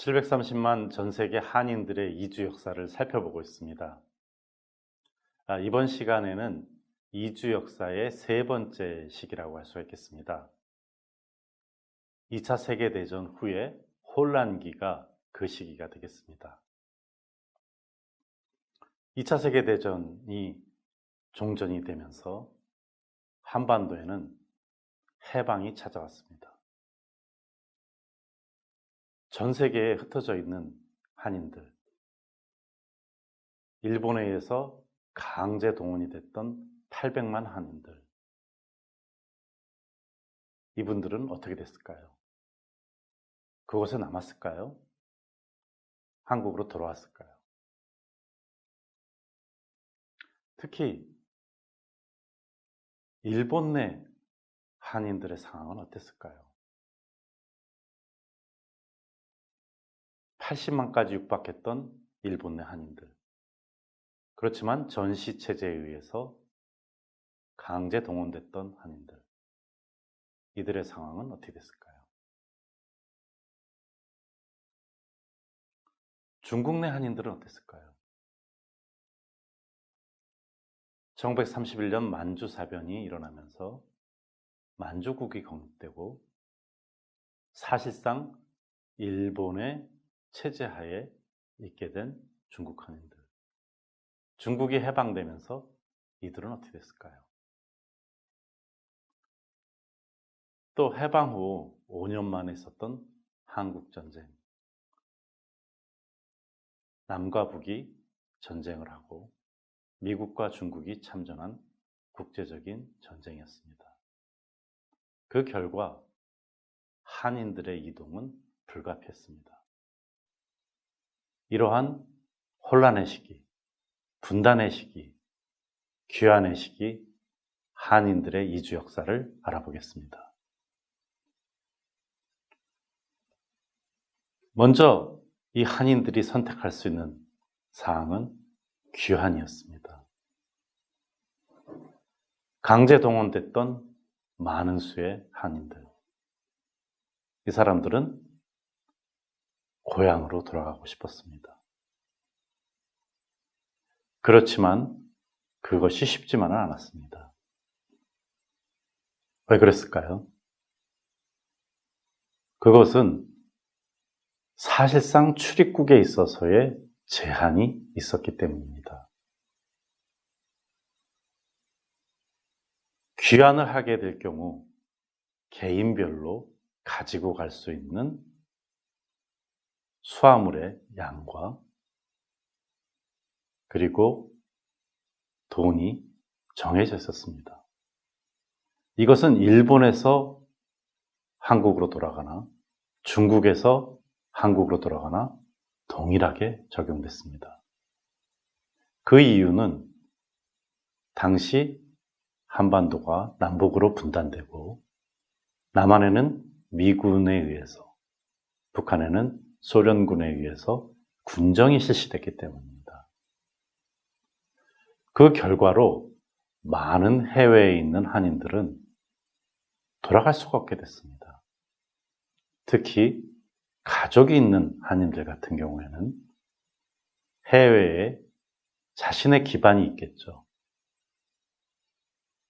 730만 전 세계 한인들의 이주 역사를 살펴보고 있습니다. 이번 시간에는 이주 역사의 세 번째 시기라고 할 수가 있겠습니다. 2차 세계대전 후에 혼란기가 그 시기가 되겠습니다. 2차 세계대전이 종전이 되면서 한반도에는 해방이 찾아왔습니다. 전 세계에 흩어져 있는 한인들, 일본에 의해서 강제 동원이 됐던 800만 한인들, 이분들은 어떻게 됐을까요? 그곳에 남았을까요? 한국으로 돌아왔을까요? 특히 일본 내 한인들의 상황은 어땠을까요? 80만까지 육박했던 일본 내 한인들. 그렇지만 전시체제에 의해서 강제 동원됐던 한인들. 이들의 상황은 어떻게 됐을까요? 중국 내 한인들은 어땠을까요? 1931년 만주사변이 일어나면서 만주국이 건국되고 사실상 일본의 체제하에 있게 된 중국 한인들. 중국이 해방되면서 이들은 어떻게 됐을까요? 또 해방 후 5년 만에 있었던 한국전쟁. 남과 북이 전쟁을 하고 미국과 중국이 참전한 국제적인 전쟁이었습니다. 그 결과 한인들의 이동은 불가피했습니다. 이러한 혼란의 시기, 분단의 시기, 귀환의 시기, 한인들의 이주 역사를 알아보겠습니다. 먼저 이 한인들이 선택할 수 있는 사항은 귀환이었습니다. 강제 동원됐던 많은 수의 한인들. 이 사람들은 고향으로 돌아가고 싶었습니다. 그렇지만 그것이 쉽지만은 않았습니다. 왜 그랬을까요? 그것은 사실상 출입국에 있어서의 제한이 있었기 때문입니다. 귀환을 하게 될 경우 개인별로 가지고 갈 수 있는 수화물의 양과 그리고 돈이 정해져 있었습니다. 이것은 일본에서 한국으로 돌아가나 중국에서 한국으로 돌아가나 동일하게 적용됐습니다. 그 이유는 당시 한반도가 남북으로 분단되고 남한에는 미군에 의해서, 북한에는 소련군에 의해서 군정이 실시됐기 때문입니다. 그 결과로 많은 해외에 있는 한인들은 돌아갈 수가 없게 됐습니다. 특히 가족이 있는 한인들 같은 경우에는 해외에 자신의 기반이 있겠죠.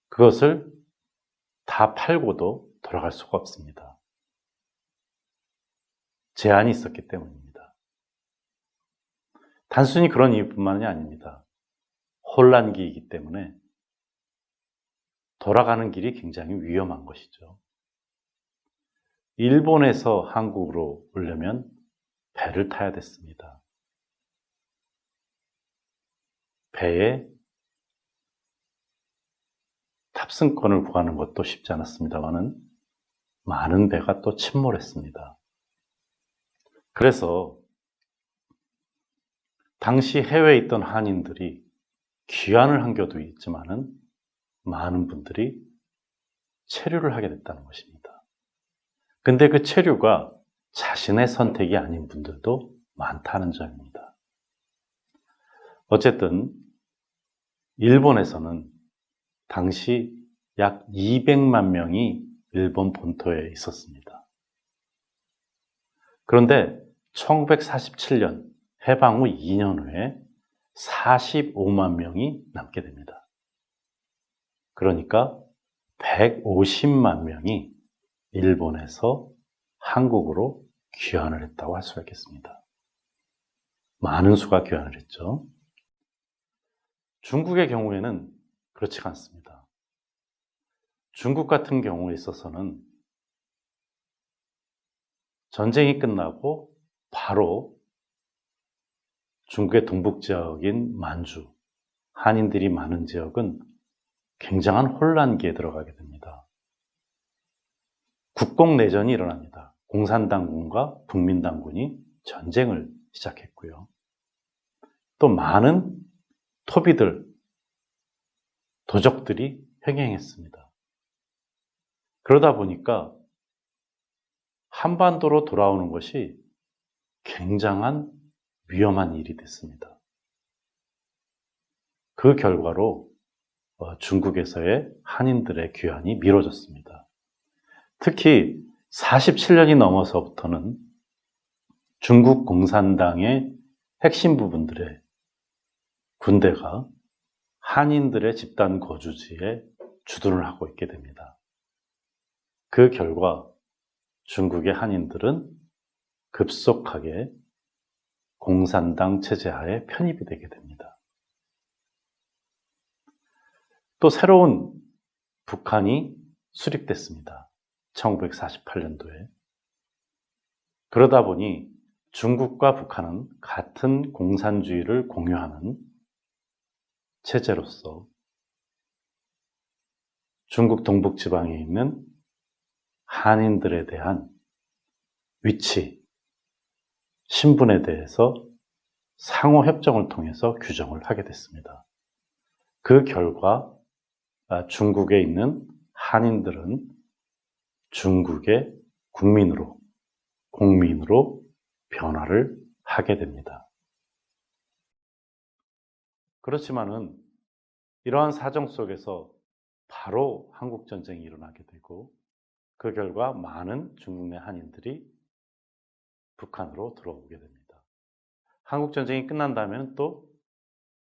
그것을 다 팔고도 돌아갈 수가 없습니다. 제한이 있었기 때문입니다. 단순히 그런 이유뿐만이 아닙니다. 혼란기이기 때문에 돌아가는 길이 굉장히 위험한 것이죠. 일본에서 한국으로 오려면 배를 타야 됐습니다. 배에 탑승권을 구하는 것도 쉽지 않았습니다만은 많은 배가 또 침몰했습니다. 그래서 당시 해외에 있던 한인들이 귀환을 한 경우도 있지만은 많은 분들이 체류를 하게 됐다는 것입니다. 근데 그 체류가 자신의 선택이 아닌 분들도 많다는 점입니다. 어쨌든 일본에서는 당시 약 200만 명이 일본 본토에 있었습니다. 그런데 1947년 해방 후 2년 후에 45만 명이 남게 됩니다. 그러니까 150만 명이 일본에서 한국으로 귀환을 했다고 할 수가 있겠습니다. 많은 수가 귀환을 했죠. 중국의 경우에는 그렇지가 않습니다. 중국 같은 경우에 있어서는 전쟁이 끝나고 바로 중국의 동북 지역인 만주, 한인들이 많은 지역은 굉장한 혼란기에 들어가게 됩니다. 국공내전이 일어납니다. 공산당군과 국민당군이 전쟁을 시작했고요. 또 많은 토비들, 도적들이 횡행했습니다. 그러다 보니까 한반도로 돌아오는 것이 굉장한 위험한 일이 됐습니다. 그 결과로 중국에서의 한인들의 귀환이 미뤄졌습니다. 특히 47년이 넘어서부터는 중국 공산당의 핵심 부분들의 군대가 한인들의 집단 거주지에 주둔을 하고 있게 됩니다. 그 결과 중국의 한인들은 급속하게 공산당 체제하에 편입이 되게 됩니다. 또 새로운 북한이 수립됐습니다. 1948년도에. 그러다 보니 중국과 북한은 같은 공산주의를 공유하는 체제로서 중국 동북지방에 있는 한인들에 대한 위치, 신분에 대해서 상호협정을 통해서 규정을 하게 됐습니다. 그 결과 중국에 있는 한인들은 중국의 국민으로 변화를 하게 됩니다. 그렇지만은 이러한 사정 속에서 바로 한국전쟁이 일어나게 되고 그 결과 많은 중국 내 한인들이 북한으로 들어오게 됩니다. 한국전쟁이 끝난다면 또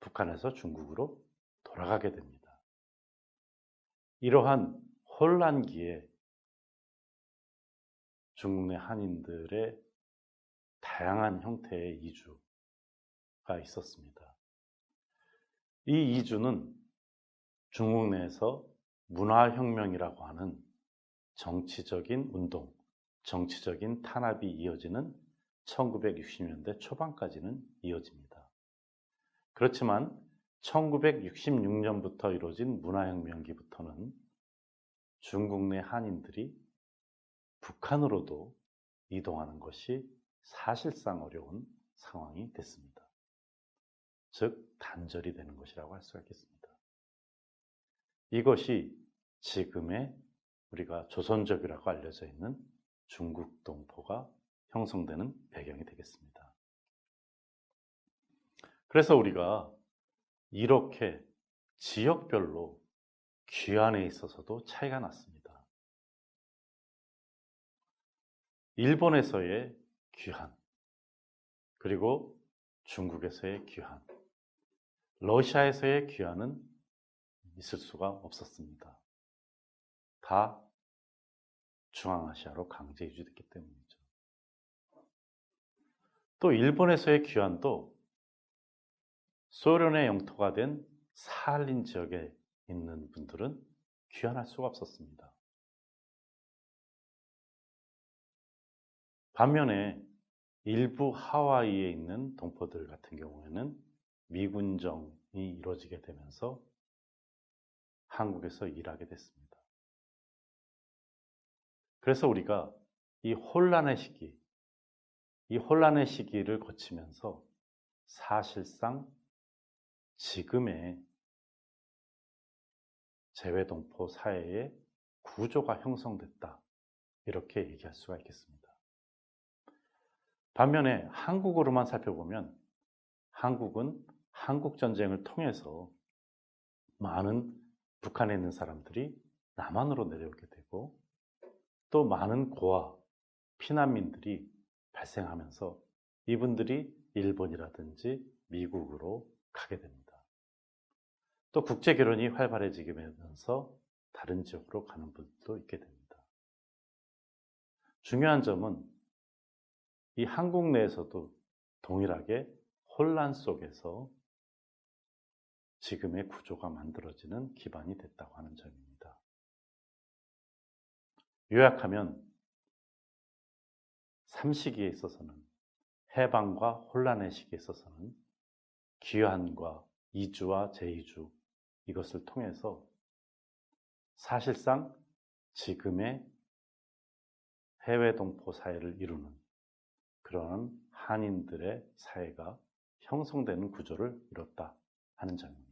북한에서 중국으로 돌아가게 됩니다. 이러한 혼란기에 중국 내 한인들의 다양한 형태의 이주가 있었습니다. 이 이주는 중국 내에서 문화혁명이라고 하는 정치적인 운동, 정치적인 탄압이 이어지는 1960년대 초반까지는 이어집니다. 그렇지만 1966년부터 이루어진 문화혁명기부터는 중국 내 한인들이 북한으로도 이동하는 것이 사실상 어려운 상황이 됐습니다. 즉 단절이 되는 것이라고 할 수가 있겠습니다. 이것이 지금의 우리가 조선족이라고 알려져 있는 중국 동포가 형성되는 배경이 되겠습니다. 그래서 우리가 이렇게 지역별로 귀환에 있어서도 차이가 났습니다. 일본에서의 귀환, 그리고 중국에서의 귀환, 러시아에서의 귀환은 있을 수가 없었습니다. 다 중앙아시아로 강제 이주됐기 때문이죠. 또 일본에서의 귀환도 소련의 영토가 된 사할린 지역에 있는 분들은 귀환할 수가 없었습니다. 반면에 일부 하와이에 있는 동포들 같은 경우에는 미군정이 이루어지게 되면서 한국에서 일하게 됐습니다. 그래서 우리가 이 혼란의 시기를 거치면서 사실상 지금의 재외동포 사회의 구조가 형성됐다, 이렇게 얘기할 수가 있겠습니다. 반면에 한국으로만 살펴보면 한국은 한국전쟁을 통해서 많은 북한에 있는 사람들이 남한으로 내려오게 되고 또 많은 고아, 피난민들이 발생하면서 이분들이 일본이라든지 미국으로 가게 됩니다. 또 국제 결혼이 활발해지게 되면서 다른 지역으로 가는 분들도 있게 됩니다. 중요한 점은 이 한국 내에서도 동일하게 혼란 속에서 지금의 구조가 만들어지는 기반이 됐다고 하는 점입니다. 요약하면 3시기에 있어서는 해방과 혼란의 시기에 있어서는 귀환과 이주와 재이주 이것을 통해서 사실상 지금의 해외 동포 사회를 이루는 그런 한인들의 사회가 형성되는 구조를 이뤘다 하는 점입니다.